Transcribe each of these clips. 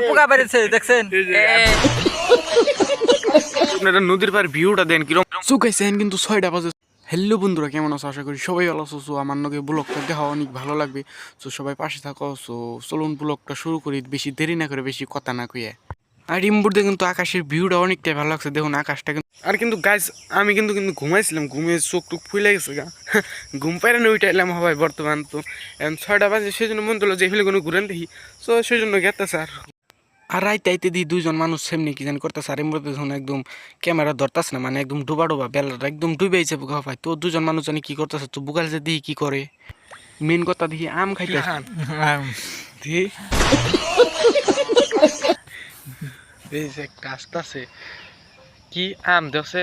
পোকা বেরিয়েছে দেখছেন। আপনারা নদীর পার ভিউটা দেন কিরকম চুকাইছেন কিন্তু 6টা বাজে। হ্যালো বন্ধুরা, কেমন আছো? আশা করি সবাই ভালো আছো। আমার নগে ব্লগটা দেখা অনেক ভালো লাগবে। তো সবাই পাশে থাকো। চলুন ব্লগটা শুরু করি, বেশি দেরি না করে, বেশি কথা না কইয়া। আর ইমবুর্দে কিন্তু আকাশের ভিউটা অনেকটাই ভালো লাগছে। দেখুন আকাশটা কিন্তু। আর কিন্তু গাইজ আমি কিন্তু ঘুমাইছিলাম, ঘুমিয়ে চোখ টুক ফুলে গেছে গা। ঘুম পাইলে না ওইটা এলাম হবাই বর্তমান। তো এখন 6টা বাজে, সেই জন্য মন তোলো যে ফেলে কোনো ঘুরেন দেখি। তো সেই জন্য গেতেছে। আর রাইতে আইতে দিই দুইজন মানুষ সেমনি কি জানি করতেছে। আর এমনি ধরুন একদম ক্যামেরা ধরতেছে না, মানে একদম ডুবা বেলাটা একদম ডুবেছে বুকা পায়। তো দুজন মানুষ জানি কি করতেছে। তো বুকাল যে দিই কি করে, মেন কথা দেখি আম খাইতে একটা আসতেছে কি আম দেছে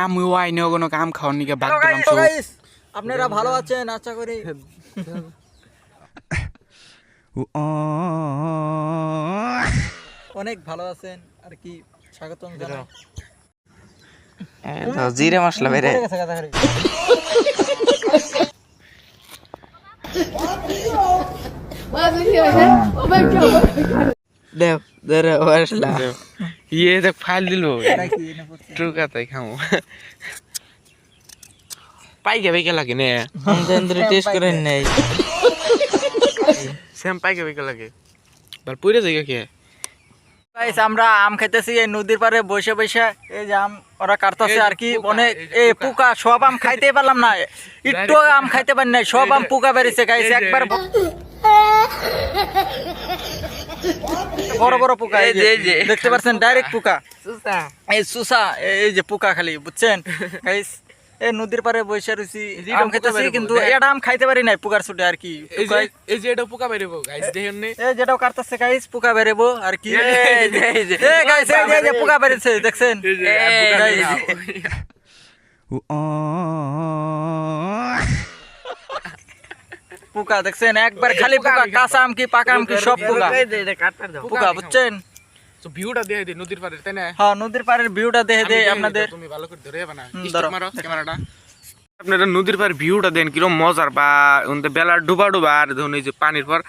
আমি ওয়াইনে কোনো আম খাওয়ার নিকে বাদ দিলাম। আপনারা ভালো আছেন আশা করি। অনেক ভালো আছেন আর কি। স্বাগতম জানাই। জিরে মশলা বেরে দেখ ধরে মশলা ইয়ে দেখ ফাইল দিল টুকা তাই খামো পাইকে পাইকে লাগে নে টেস্ট করে নেই। সেম পাইকে পাইকে লাগে বল পুরে জায়গা কে। গাইস আমরা আম খাইতেছি এই নদীর পাড়ে বসে বসে। এই যে আম ওরা কাটতেছে আর কি। অনেক এই পোকা, সব আম খাইতেই পারলাম না, একটু আম খাইতে পারি নাই, সব আম পোকা বেরিয়েছে গাইস। একবার বড় বড় পোকা, এই যে দেখতে পাচ্ছেন ডাইরেক্ট পোকা, এই সুসা, এই যে পোকা খালি, বুঝছেন গাইস। এই নদীর পাড়ে বসে রয়েছি, আম খাইতেছি কিন্তু এটা আম খাইতে পারি নাই পোকার ছুটে আর কি। এই যে এটা পোকা বেরোবো গাইস, দেখেন নে এই যেটাও কাটতেছে গাইস পোকা বেরোবো আর কি। এই গাইস এই যে পোকা বেরিয়েছে দেখছেন। পোকা দেখছেন একবার খালি পোকা, কাঁচা আম কি পাকা আম কি সব পোকা পোকা, বুঝছেন। তো ভিউটা দেখে দে নদীর পাড়ে, তাই না? হ্যাঁ নদীর পাড়ের ভিউটা দেখে দে আপনাদের। তুমি ভালো করে ধরে যাবে না, স্টপ মারো ক্যামেরাটা। আপনারা নদীর পাড়ের ভিউটা দেন কিরকম মজার, বা বেলা ডুবা আর ধরুন এই যে পানির পর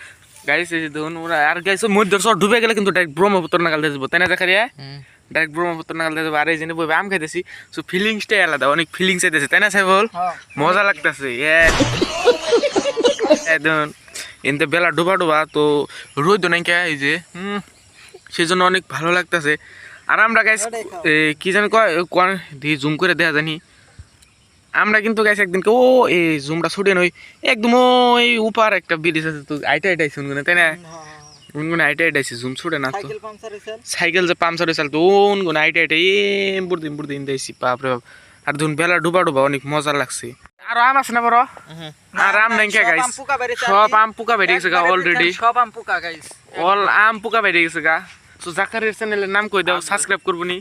গাইস, এই যে ধরুন ওরা আর গাইস মধ্যে সব ডুবে গেলে কিন্তু ডাইরেক্ট ব্রহ্মপুত্র নাগাল দিয়ে যাবো, তাই না? দেখারিয়া ডাইরেক্ট ব্রহ্মপুত্র নাগাল দিয়ে যাবো। আর এই যে বই আম খাইতেছি, সো ফিলিংসটাই আলাদা, অনেক ফিলিংস আইতেছে, তাই না সাইফুল? মজা লাগতেছে একদম। এনতে বেলা ডুবা তো রোদ নাই কে, এই যে সেই জন্য অনেক ভালো লাগতেছে। আর আমরা গাইস কি জানি কয় দিয়ে জুম করে দেখা জানি আমরা কিন্তু গাইস একদিনকে ও এই জুমটা ছুটে নই একদম ওই উপার একটা ব্রিজ আছে, তো আইটা শুনগুনে, তাই না? উনগুনে আইটা জুম ছুটে না, তো সাইকেল যে পাংচার হয়েছিল, তো উনগুনে আইটা বুড়দিন দিয়েছি বাপরে বাপ। আর ধরুন বেলা ডুবা অনেক মজা লাগছে। আর আম আছে না বড়? আর আম নাই কে গাইস, সব আম পোকা বেরিয়ে গেছে গা অলরেডি, সব আম পোকা গাইস, অল আম পোকা বেরিয়ে গেছে গা। তো জাকারিয়ার চ্যানেলের নাম কই দাও, সাবস্ক্রাইব করবো নি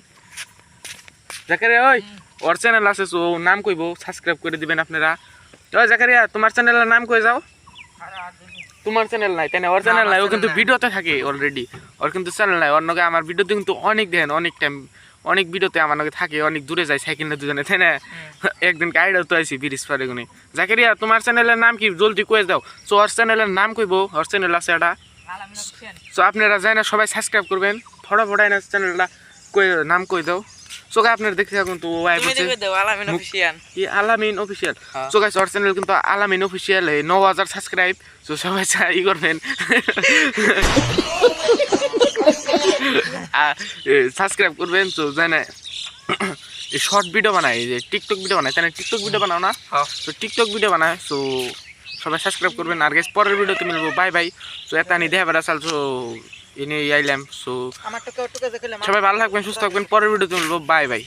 জাকারিয়া? ওই ওর চ্যানেল আছে, তো নাম কইবো, সাবস্ক্রাইব করে দিবেন আপনারা। ওই জাকারিয়া তোমার চ্যানেলের নাম কই যাও? তোমার চ্যানেল নাই, তাই না? ওর চ্যানেল নাই, ও কিন্তু ভিডিওতে থাকে অলরেডি, ওর কিন্তু চ্যানেল নাই। ওর নগে আমার ভিডিওতে কিন্তু অনেক দেখেন, অনেক টাইম অনেক ভিডিওতে আমার নগে থাকে, অনেক দূরে যায় সাইকেল না দুজনে, তাই না? একদিন গাইডও তো আইসি ব্রিজ পারে গুনে। জাকারিয়া তোমার চ্যানেলের নাম কি জলদি কয়ে দাও। তো ওর চ্যানেলের নাম কইবো, ওর চ্যানেল আছে এটা, তো আপনারা যাই না সবাই সাবস্ক্রাইব করবেন, ফটাফটাই না চ্যানেলটা কই নাম কই দাও। সো গাইস আপনারা দেখতে থাকুন। তো ওয়াই বলছে আলামিন অফিশিয়াল। সো গাইস ওর চ্যানেল কিন্তু আলামিন অফিশিয়াল, 9000 সাবস্ক্রাইব। তো সবাই ই করবেন, সাবস্ক্রাইব করবেন। তো জাই না এই শর্ট ভিডিও বানায়, যে টিকটক ভিডিও বানায়, তাই না? টিকটক ভিডিও বানাও না? তো টিকটক ভিডিও বানায়। সো সবাই সাবস্ক্রাইব করবেন। আর গাইস পরের ভিডিওতে মিলবো, বাই বাই। তো এটা নিয়ে দেখা বেড়া চাল, তো এনে আইলাম। সো সবাই ভালো থাকবেন, সুস্থ থাকবেন, পরের ভিডিওতে মিলবো, বাই বাই।